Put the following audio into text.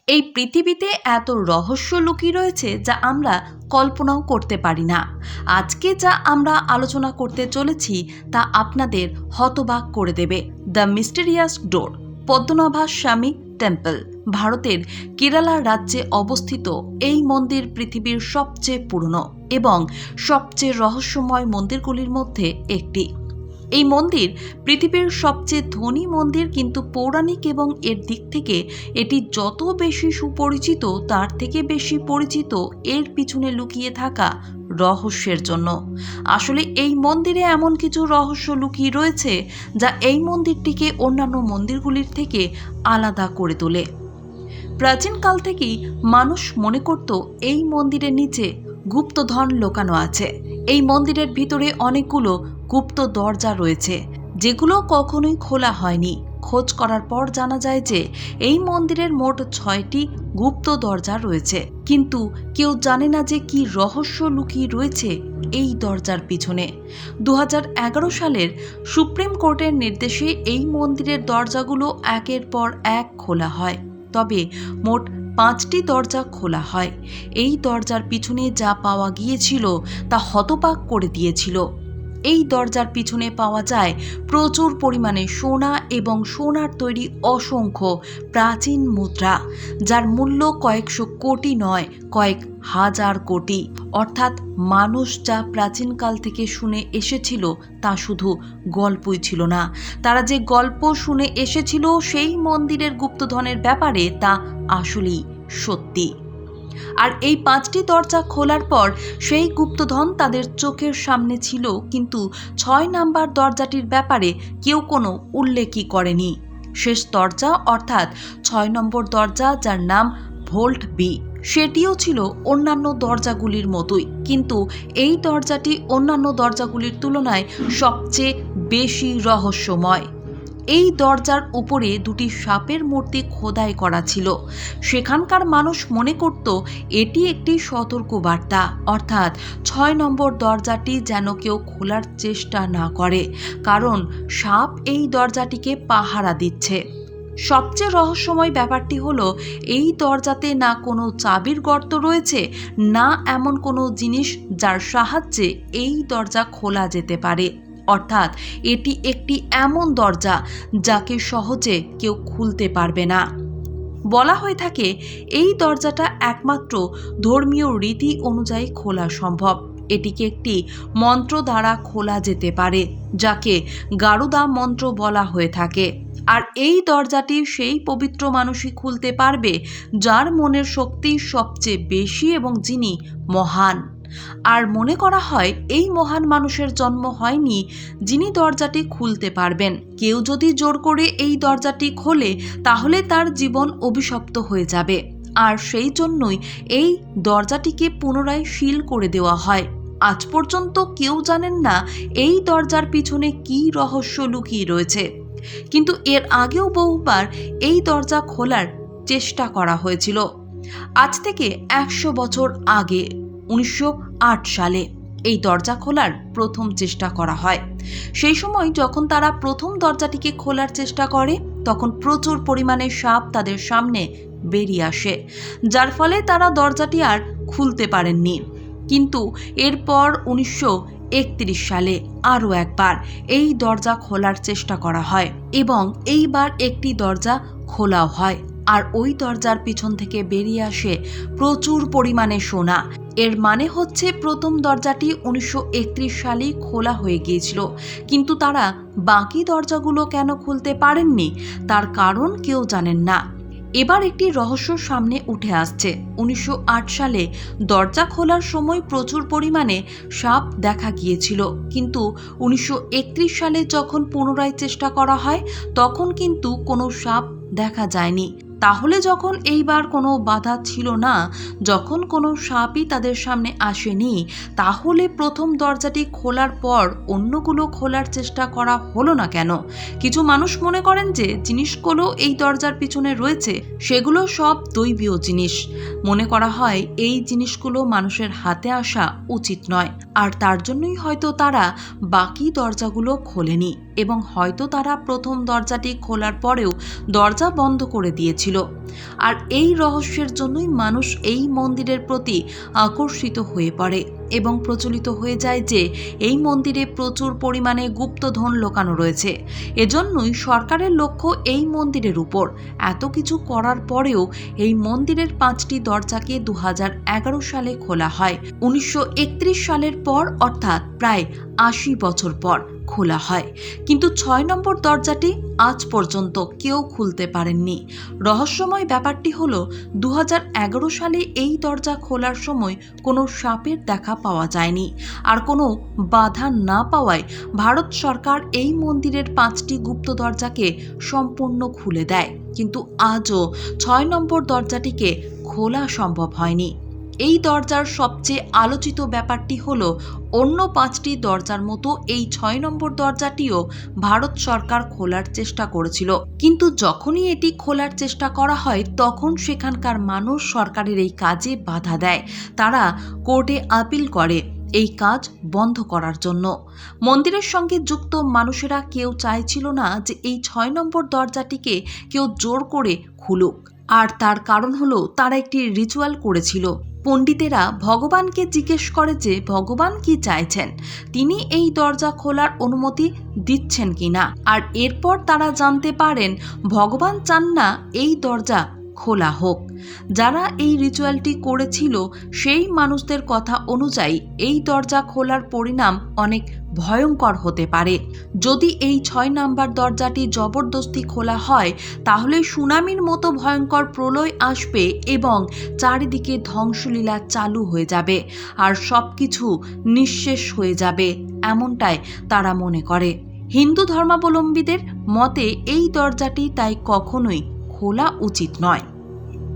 এই পৃথিবীতে এত রহস্য লুকিয়ে রয়েছে যা আমরা কল্পনাও করতে পারি না। আজকে যা আমরা আলোচনা করতে চলেছি তা আপনাদের হতবাক করে দেবে। দ্য মিস্টেরিয়াস ডোর, পদ্মনাভা স্বামী টেম্পল। ভারতের কেরালা রাজ্যে অবস্থিত এই মন্দির পৃথিবীর সবচেয়ে পুরনো এবং সবচেয়ে রহস্যময় মন্দিরগুলির মধ্যে একটি। এই মন্দির পৃথিবীর সবচেয়ে ধনী মন্দির, কিন্তু পৌরাণিক এবং এর দিক থেকে এটি যত বেশি সুপরিচিত তার থেকে বেশি পরিচিত এর পিছনে লুকিয়ে থাকা রহস্যের জন্য। আসলে এই মন্দিরে এমন কিছু রহস্য লুকিয়ে রয়েছে যা এই মন্দিরটিকে অন্যান্য মন্দিরগুলির থেকে আলাদা করে তোলে। প্রাচীনকাল থেকেই মানুষ মনে করত এই মন্দিরের নিচে গুপ্তধন লুকানো আছে। এই মন্দিরের ভিতরে অনেকগুলো গুপ্ত দরজা রয়েছে যেগুলো কখনোই খোলা হয়নি। খোঁজ করার পর জানা যায় যে এই মন্দিরের মোট 6টি গুপ্ত দরজা রয়েছে, কিন্তু কেউ জানে না যে কি রহস্য লুকিয়ে রয়েছে এই দরজার পিছনে। 2011 সালের সুপ্রিম কোর্টের নির্দেশে এই মন্দিরের দরজাগুলো একের পর এক খোলা হয়, তবে মোট 5টি দরজা খোলা হয়। এই দরজার পিছনে যা পাওয়া গিয়েছিল তা হতবাক করে দিয়েছিল। এই দরজার পিছনে পাওয়া যায় প্রচুর পরিমাণে সোনা এবং সোনার তৈরি অসংখ্য প্রাচীন মুদ্রা, যার মূল্য কয়েকশো কোটি নয়, কয়েক হাজার কোটি। অর্থাৎ মানুষ যা প্রাচীনকাল থেকে শুনে এসেছিল তা শুধু গল্পই ছিল না, তারা যে গল্প শুনে এসেছিল সেই মন্দিরের গুপ্তধনের ব্যাপারে তা আসলেই সত্যি। আর এই 5টি দরজা খোলার পর সেই গুপ্তধন তাদের চোখের সামনে ছিল, কিন্তু 6 নাম্বার দরজাটির ব্যাপারে কেউ কোনো উল্লেখই করেনি। শেষ দরজা অর্থাৎ 6 নম্বর দরজা, যার নাম ভোল্ট বি, সেটিও ছিল অন্যান্য দরজাগুলির মতোই, কিন্তু এই দরজাটি অন্যান্য দরজাগুলির তুলনায় সবচেয়ে বেশি রহস্যময়। এই দরজার উপরে 2টি সাপের মূর্তি খোদাই করা ছিল। সেখানকার মানুষ মনে করত এটি একটি সতর্কবার্তা, অর্থাৎ 6 নম্বর দরজাটি যেন কেউ খোলার চেষ্টা না করে, কারণ সাপ এই দরজাটিকে পাহারা দিচ্ছে। সবচেয়ে রহস্যময় ব্যাপারটি হলো এই দরজাতে না কোনো চাবির গর্ত রয়েছে, না এমন কোনো জিনিস যার সাহায্যে এই দরজা খোলা যেতে পারে। অর্থাৎ এটি একটি এমন দরজা যাকে সহজে কেউ খুলতে পারবে না। বলা হয়ে থাকে এই দরজাটা একমাত্র ধর্মীয় রীতি অনুযায়ী খোলা সম্ভব। এটিকে একটি মন্ত্র দ্বারা খোলা যেতে পারে, যাকে গারুদা মন্ত্র বলা হয়ে থাকে। আর এই দরজাটি সেই পবিত্র মানুষই খুলতে পারবে যার মনের শক্তি সবচেয়ে বেশি এবং যিনি মহান। আর মনে করা হয় এই মহান মানুষের জন্ম হয়নি যিনি দরজাটি খুলতে পারবেন। কেউ যদি জোর করে এই দরজাটি খোলে তাহলে তার জীবন অভিশপ্ত হয়ে যাবে, আর সেই জন্যই এই দরজাটিকে পুনরায় সিল করে দেওয়া হয়। আজ পর্যন্ত কেউ জানেন না এই দরজার পিছনে কী রহস্য লুকিয়ে রয়েছে, কিন্তু এর আগেও বহুবার এই দরজা খোলার চেষ্টা করা হয়েছিল। আজ থেকে 100 বছর আগে 1908 সালে এই দরজা খোলার প্রথম চেষ্টা করা হয়। সেই সময় যখন তারা প্রথম দরজাটিকে খোলার চেষ্টা করে তখন প্রচুর পরিমাণে সাপ তাদের সামনে বেরিয়ে আসে, যার ফলে তারা দরজাটি আর খুলতে পারেননি। কিন্তু এরপর 1931 সালে আরও একবার এই দরজা খোলার চেষ্টা করা হয় এবং এইবার একটি দরজা খোলাও হয়, আর ওই দরজার পিছন থেকে বেরিয়ে আসে প্রচুর পরিমাণে সোনা। এর মানে হচ্ছে প্রথম দরজাটি 1931 সালেই খোলা হয়ে গিয়েছিল, কিন্তু তারা বাকি দরজাগুলো কেন খুলতে পারেননি তার কারণ কেউ জানেন না। এবার একটি রহস্য সামনে উঠে আসছে। 1908 সালে দরজা খোলার সময় প্রচুর পরিমাণে সাপ দেখা গিয়েছিল, কিন্তু 1931 সালে যখন পুনরায় চেষ্টা করা হয় তখন কিন্তু কোনো সাপ দেখা যায়নি। তাহলে যখন এইবার কোনো বাধা ছিল না, যখন কোনো সাপই তাদের সামনে আসেনি, তাহলে প্রথম দরজাটি খোলার পর অন্যগুলো খোলার চেষ্টা করা হলো না কেন? কিছু মানুষ মনে করেন যে জিনিসগুলো এই দরজার পিছনে রয়েছে সেগুলো সব দৈবীয় জিনিস। মনে করা হয় এই জিনিসগুলো মানুষের হাতে আসা উচিত নয়, আর তার জন্যই হয়তো তারা বাকি দরজাগুলো খোলেনি। এবং হয়তো তারা প্রথম দরজাটি খোলার পরেও দরজা বন্ধ করে দিয়েছিল। আর এই রহস্যের জন্যই মানুষ এই মন্দিরের প্রতি আকর্ষিত হয়ে পড়ে এবং প্রচলিত হয়ে যায় যে এই মন্দিরে প্রচুর পরিমাণে গুপ্তধন লুকানো রয়েছে। এজন্যই সরকারের লক্ষ্য এই মন্দিরের উপর। এত কিছু করার পরেও এই মন্দিরের 5টি দরজাকে 2011 সালে খোলা হয়। 1931 সালের পর অর্থাৎ প্রায় 80 বছর পর খোলা হয়, কিন্তু 6 নম্বর দরজাটি আজ পর্যন্ত কেউ খুলতে পারেননি। রহস্যময় ব্যাপারটি হলো 2011 সালে এই দরজা খোলার সময় কোনো সাপের দেখা পাওয়া যায়নি, আর কোনো বাধা না পাওয়ায় ভারত সরকার এই মন্দিরের 5টি গুপ্ত দরজাকে সম্পূর্ণ খুলে দেয়, কিন্তু আজও 6 নম্বর দরজাটিকে খোলা সম্ভব হয়নি। এই দরজার সবচেয়ে আলোচিত ব্যাপারটি হলো অন্য 5টি দরজার মতো এই 6 নম্বর দরজাটিও ভারত সরকার খোলার চেষ্টা করেছিল, কিন্তু যখনই এটি খোলার চেষ্টা করা হয় তখন সেখানকার মানুষ সরকারের এই কাজে বাধা দেয়। তারা কোর্টে আপিল করে এই কাজ বন্ধ করার জন্য। মন্দিরের সঙ্গে যুক্ত মানুষেরা কেউ চাইছিল না যে এই 6 নম্বর দরজাটিকে কেউ জোর করে খুলুক, আর তার কারণ হলো তারা একটি রিচুয়াল করেছিল। পণ্ডিতেরা ভগবানকে জিজ্ঞেস করে যে ভগবান কি চাইছেন, তিনি এই দরজা খোলার অনুমতি দিচ্ছেন কিনা, আর এরপর তারা জানতে পারেন ভগবান চান না এই দরজা খোলা হোক। যারা এই রিচুয়ালটি করেছিল সেই মানুষদের কথা অনুযায়ী এই দরজা খোলার পরিণাম অনেক ভয়ঙ্কর হতে পারে। যদি এই 6 নাম্বার দরজাটি জবরদস্তি খোলা হয় তাহলে সুনামির মতো ভয়ঙ্কর প্রলয় আসবে এবং চারিদিকে ধ্বংসলীলা চালু হয়ে যাবে আর সবকিছু নিঃশেষ হয়ে যাবে, এমনটাই তারা মনে করে। হিন্দু ধর্মাবলম্বীদের মতে এই দরজাটি তাই কখনোই খোলা উচিত নয়।